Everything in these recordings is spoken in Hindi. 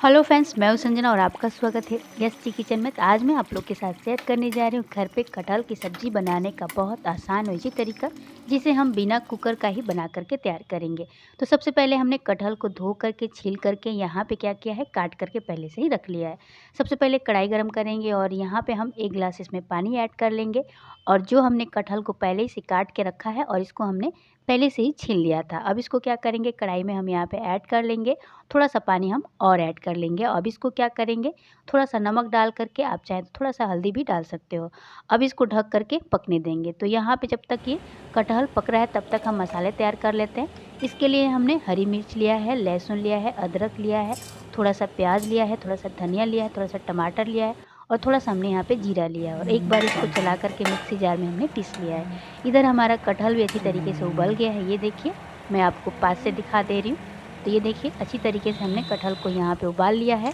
हेलो फ्रेंड्स, मैं हूँ संजना और आपका स्वागत है यस जी किचन में। तो आज मैं आप लोग के साथ शेयर करने जा रही हूँ घर पे कटहल की सब्ज़ी बनाने का बहुत आसान और ईजी तरीका, जिसे हम बिना कुकर का ही बना करके तैयार करेंगे। तो सबसे पहले हमने कटहल को धो करके छील करके यहाँ पे क्या किया है, काट करके पहले से ही रख लिया है। सबसे पहले कढ़ाई गर्म करेंगे और यहाँ पे हम 1 गिलास इसमें पानी ऐड कर लेंगे। और जो हमने कटहल को पहले ही से काट के रखा है और इसको हमने पहले से ही छील लिया था। अब इसको क्या करेंगे, कढ़ाई में हम यहाँ पे ऐड कर लेंगे। थोड़ा-सा पानी हम और ऐड कर लेंगे। अब इसको क्या करेंगे, थोड़ा-सा नमक डाल करके, आप चाहें तो थोड़ा-सा हल्दी भी डाल सकते हो। अब इसको ढक करके पकने देंगे। तो यहाँ पे जब तक ये कटहल पक रहा है तब तक हम मसाले तैयार कर लेते हैं। इसके लिए हमने हरी मिर्च लिया है, लहसुन लिया है, अदरक लिया है, थोड़ा-सा प्याज लिया है, थोड़ा-सा धनिया लिया है, थोड़ा-सा टमाटर लिया है और थोड़ा-सा हमने यहाँ पे जीरा लिया है और एक बार इसको चला कर के मिक्सी जार में हमने पीस लिया है। इधर हमारा कटहल भी अच्छी तरीके से उबल गया है। ये देखिए, मैं आपको पास से दिखा दे रही हूँ। तो ये देखिए, अच्छी तरीके से हमने कटहल को यहाँ पे उबाल लिया है।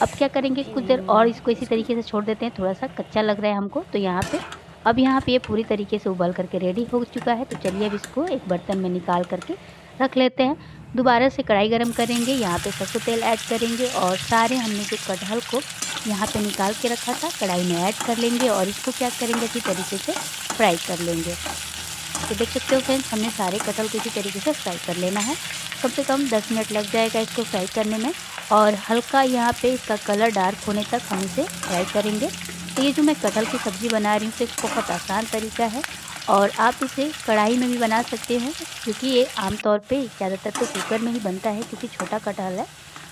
अब क्या करेंगे, कुछ देर और इसको इसी तरीके से छोड़ देते हैं, थोड़ा-सा कच्चा लग रहा है हमको। तो यहाँ पे ये पूरी तरीके से उबल करके रेडी हो चुका है। तो चलिए अब इसको एक बर्तन में निकाल करके रख लेते हैं। दोबारा से कढ़ाई गरम करेंगे, यहाँ पे सरसों तेल ऐड करेंगे और सारे हमने जो कटहल को यहाँ पे निकाल के रखा था कढ़ाई में ऐड कर लेंगे और इसको क्या करेंगे, अच्छी तरीके से फ्राई कर लेंगे। तो देख सकते हो फ्रेंड्स, हमने सारे कटहल को इसी तरीके से फ्राई कर लेना है। कम से कम 10 मिनट लग जाएगा इसको फ्राई करने में और हल्का यहाँ पे इसका कलर डार्क होने तक हम इसे फ्राई करेंगे। तो ये जो मैं कटहल की सब्ज़ी बना रही हूँ, तो एक बहुत आसान तरीका है और आप इसे कढ़ाई में भी बना सकते हैं, क्योंकि ये आमतौर पे ज़्यादातर तो कुकर में ही बनता है क्योंकि छोटा कटहल है।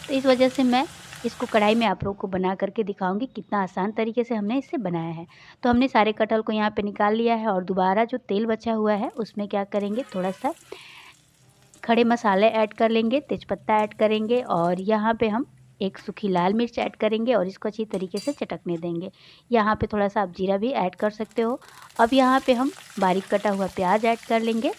तो इस वजह से मैं इसको कढ़ाई में आप लोग को बना करके दिखाऊंगी कितना आसान तरीके से हमने इसे बनाया है। तो हमने सारे कटहल को यहाँ पे निकाल लिया है और दोबारा जो तेल बचा हुआ है उसमें क्या करेंगे, थोड़ा सा खड़े मसाले ऐड कर लेंगे, तेज़पत्ता ऐड करेंगे और यहाँ पे हम एक सूखी लाल मिर्च ऐड करेंगे और इसको अच्छी तरीके से चटकने देंगे। यहाँ पे थोड़ा-सा आप जीरा भी ऐड कर सकते हो। अब यहाँ पे हम बारीक कटा हुआ प्याज ऐड कर लेंगे।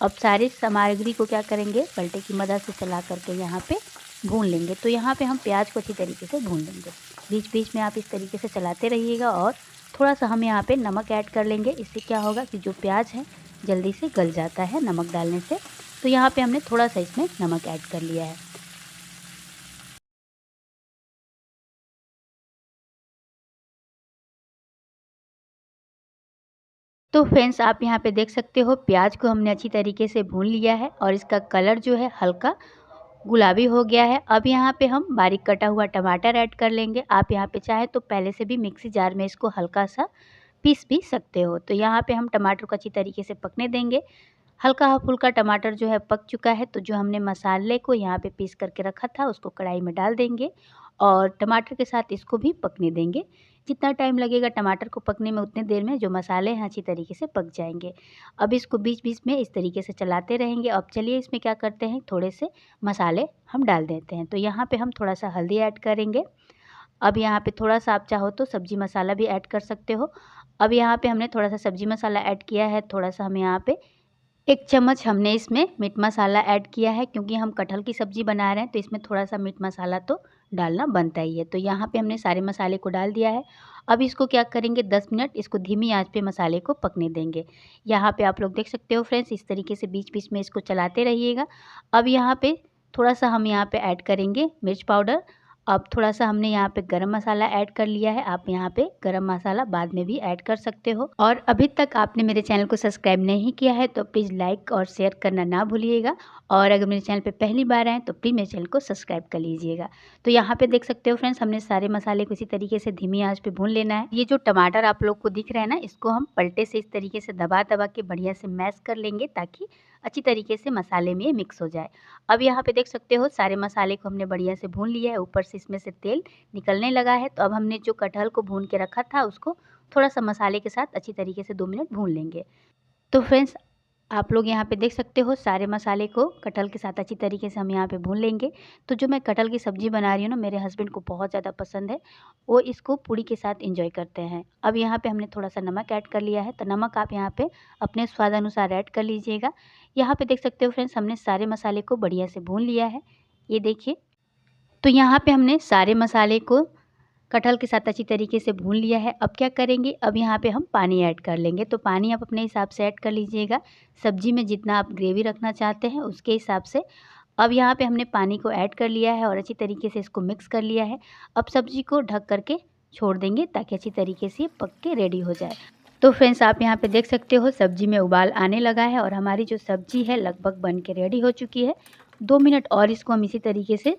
अब सारी सामग्री को क्या करेंगे, पलटे की मदद से चला करके यहाँ पे भून लेंगे। तो यहाँ पे हम प्याज को अच्छी तरीके से भून लेंगे। बीच-बीच में आप इस तरीके से चलाते रहिएगा और थोड़ा-सा हम यहाँ पे नमक ऐड कर लेंगे। इससे क्या होगा कि जो प्याज है जल्दी से गल जाता है नमक डालने से। तो यहाँ पे हमने थोड़ा-सा इसमें नमक ऐड कर लिया है। तो फ्रेंड्स, आप यहाँ पे देख सकते हो प्याज को हमने अच्छी तरीके से भून लिया है और इसका कलर जो है हल्का गुलाबी हो गया है। अब यहाँ पे हम बारीक कटा हुआ टमाटर ऐड कर लेंगे। आप यहाँ पे चाहें तो पहले से भी मिक्सी जार में इसको हल्का-सा पीस भी सकते हो। तो यहाँ पे हम टमाटर को अच्छी तरीके से पकने देंगे। हल्का-फुल्का टमाटर जो है पक चुका है, तो जो हमने मसाले को यहाँ पे पीस करके रखा था उसको कढ़ाई में डाल देंगे और टमाटर के साथ इसको भी पकने देंगे। जितना टाइम लगेगा टमाटर को पकने में उतनी देर में जो मसाले हैं अच्छी तरीके से पक जाएँगे। अब इसको बीच-बीच में इस तरीके से चलाते रहेंगे। अब चलिए इसमें क्या करते हैं, थोड़े से मसाले हम डाल देते हैं। तो यहाँ पे हम थोड़ा-सा हल्दी ऐड करेंगे। अब यहाँ पे थोड़ा-सा आप चाहो तो सब्ज़ी मसाला भी ऐड कर सकते हो। अब यहाँ पे हमने थोड़ा-सा सब्ज़ी मसाला ऐड किया है, थोड़ा-सा हम यहाँ पे 1 चम्मच हमने इसमें मीट मसाला ऐड किया है, क्योंकि हम कटहल की सब्ज़ी बना रहे हैं तो इसमें थोड़ा-सा मीट मसाला तो डालना बनता ही है। तो यहाँ पे हमने सारे मसाले को डाल दिया है। अब इसको क्या करेंगे, 10 मिनट इसको धीमी आँच पे मसाले को पकने देंगे। यहाँ पे आप लोग देख सकते हो फ्रेंड्स, इस तरीके से बीच-बीच में इसको चलाते रहिएगा। अब यहाँ पे थोड़ा-सा हम यहाँ पे ऐड करेंगे मिर्च पाउडर। अब थोड़ा-सा हमने यहाँ पे गरम मसाला ऐड कर लिया है। आप यहाँ पे गरम मसाला बाद में भी ऐड कर सकते हो और अभी तक आपने मेरे चैनल को सब्सक्राइब नहीं किया है तो प्लीज़ लाइक और शेयर करना ना भूलिएगा और अगर मेरे चैनल पे पहली बार आएँ तो प्लीज़ मेरे चैनल को सब्सक्राइब कर लीजिएगा। तो यहाँ पे देख सकते हो फ्रेंड्स, हमने सारे मसाले को इसी तरीके से धीमी आँच पे भून लेना है। ये जो टमाटर आप लोग को दिख रहा है ना, इसको हम पलटे से इस तरीके से दबा-दबा के बढ़िया से मैश कर लेंगे ताकि अच्छी तरीके से मसाले में ये मिक्स हो जाए। अब यहाँ पे देख सकते हो सारे मसाले को हमने बढ़िया से भून लिया है, ऊपर से इसमें से तेल निकलने लगा है। तो अब हमने जो कटहल को भून के रखा था उसको थोड़ा-सा मसाले के साथ अच्छी तरीके से 2 मिनट भून लेंगे। तो फ्रेंड्स, आप लोग यहाँ पे देख सकते हो सारे मसाले को कटहल के साथ अच्छी तरीके से हम यहाँ पे भून लेंगे। तो जो मैं कटहल की सब्ज़ी बना रही हूँ ना, मेरे हस्बैंड को बहुत ज़्यादा पसंद है। वो इसको पूड़ी के साथ एंजॉय करते हैं। अब यहाँ पे हमने थोड़ा-सा नमक ऐड कर लिया है, तो नमक आप यहाँ पे अपने स्वाद अनुसार ऐड कर लीजिएगा। यहाँ पे देख सकते हो फ्रेंड्स, हमने सारे मसाले को बढ़िया से भून लिया है। ये देखिए, तो यहाँ पे हमने सारे मसाले को कटहल के साथ अच्छी तरीके से भून लिया है। अब क्या करेंगे, अब यहाँ पे हम पानी ऐड कर लेंगे। तो पानी आप अपने हिसाब से ऐड कर लीजिएगा। सब्ज़ी में जितना आप ग्रेवी रखना चाहते हैं उसके हिसाब से। अब यहाँ पे हमने पानी को ऐड कर लिया है और अच्छी तरीके से इसको मिक्स कर लिया है। अब सब्ज़ी को ढक कर के छोड़ देंगे ताकि अच्छी तरीके से ये पक के रेडी हो जाए। तो फ्रेंड्स आप यहाँ पे देख सकते हो सब्ज़ी में उबाल आने लगा है और हमारी जो सब्ज़ी है लगभग बन के रेडी हो चुकी है। 2 मिनट और इसको हम इसी तरीके से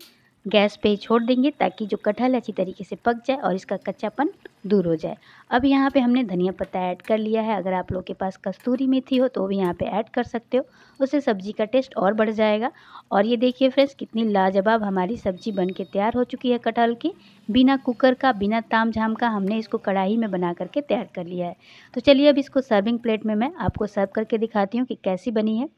गैस पे ही छोड़ देंगे ताकि जो कटहल है अच्छी तरीके से पक जाए और इसका कच्चापन दूर हो जाए। अब यहाँ पे हमने धनिया पत्ता ऐड कर लिया है। अगर आप लोग के पास कस्तूरी मेथी हो तो वो भी यहाँ पे ऐड कर सकते हो, उससे सब्ज़ी का टेस्ट और बढ़ जाएगा। और ये देखिए फ्रेंड्स कितनी लाजवाब हमारी सब्ज़ी बन के तैयार हो चुकी है कटहल की। बिना कुकर का, बिना तामझाम का हमने इसको कढ़ाई में बना करके तैयार कर लिया है। तो चलिए अब इसको सर्विंग प्लेट में मैं आपको सर्व करके दिखाती हूँ कि कैसी बनी है।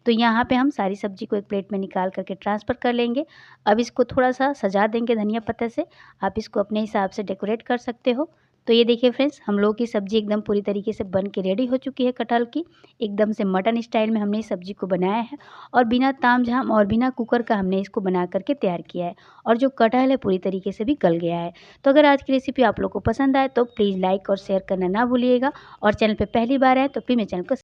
तो यहाँ पे हम सारी सब्ज़ी को एक प्लेट में निकाल करके ट्रांसफ़र कर लेंगे। अब इसको थोड़ा-सा सजा देंगे धनिया पत्ते से। आप इसको अपने हिसाब से डेकोरेट कर सकते हो। तो ये देखिए फ्रेंड्स हम लोगों की सब्ज़ी एकदम पूरी तरीके से बन के रेडी हो चुकी है कटहल की। एकदम से मटन स्टाइल में हमने इस सब्ज़ी को बनाया है और बिना तामझाम और बिना कुकर का हमने इसको बना करके तैयार किया है। और जो कटहल है पूरी तरीके से भी गल गया है। तो अगर आज की रेसिपी आप लोग को पसंद आए तो प्लीज़ लाइक और शेयर करना ना भूलिएगा और चैनल पे पहली बार आए तो प्लीज़ मेरे चैनल को